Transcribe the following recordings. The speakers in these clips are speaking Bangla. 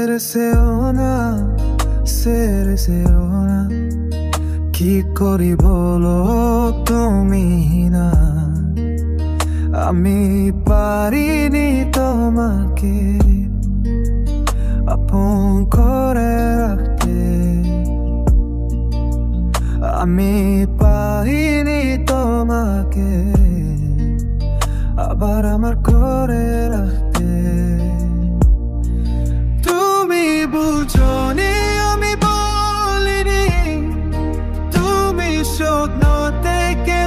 সেরেছেও না, কি করি বলো তুমি না। আমি পারিনি তোমাকে আপন করে রাখতে, আমি পারিনি তোমাকে আবার আমার করে রাখতে। তুমি বুঝোনি আমি বলিনি, তুমি স্বপ্ন থেকে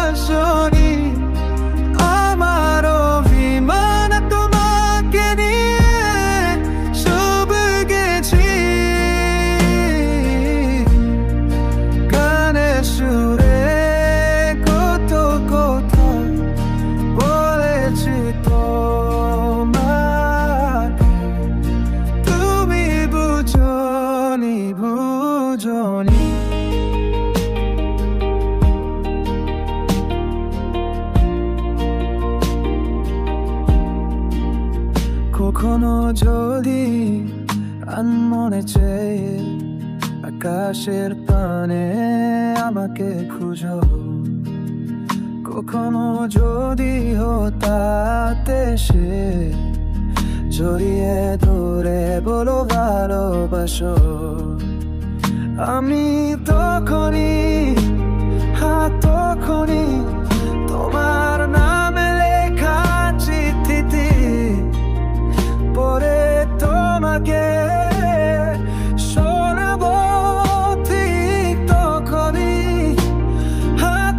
আসনি, আমার অভিমান তোমাকে নিয়ে সব গেছি। গানে সুরে কত কথা বলেছি তোমাকে, তুমি বুঝোনি বুঝোনি। কখনো যদি আনমনে চেয়ে আকাশের পানে আমাকে খুঁজো, কখনো যদি হঠাতে সে জড়িয়ে ধরে বলো ভালোবাসো, আমি তখনই তখনই তোমার নামে লেখা চিঠিতে পরে তোমাকে শোনাবো। ঠিক তখনই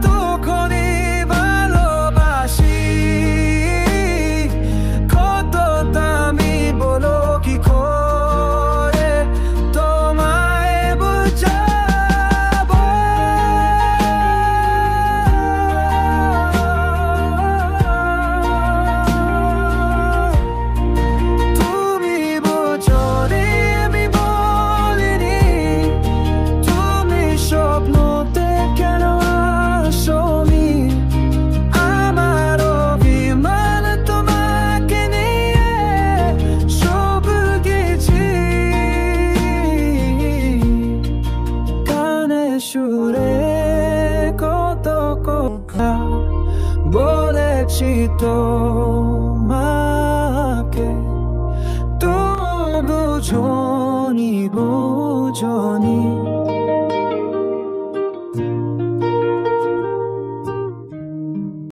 তখনই ভালোবাসি কত দামি বলো, কি করে তোমায় বুঝাবো। তুমি বুঝোনি আমি বলিনি, তুমি স্বপ্নতে কেন আসনি, আমার অভিমান তোমাকে নিয়ে সব গেছি। কানে সুরে কত কথা বলেছি তোমাকে, তুমি বুঝোনি বুঝোনি।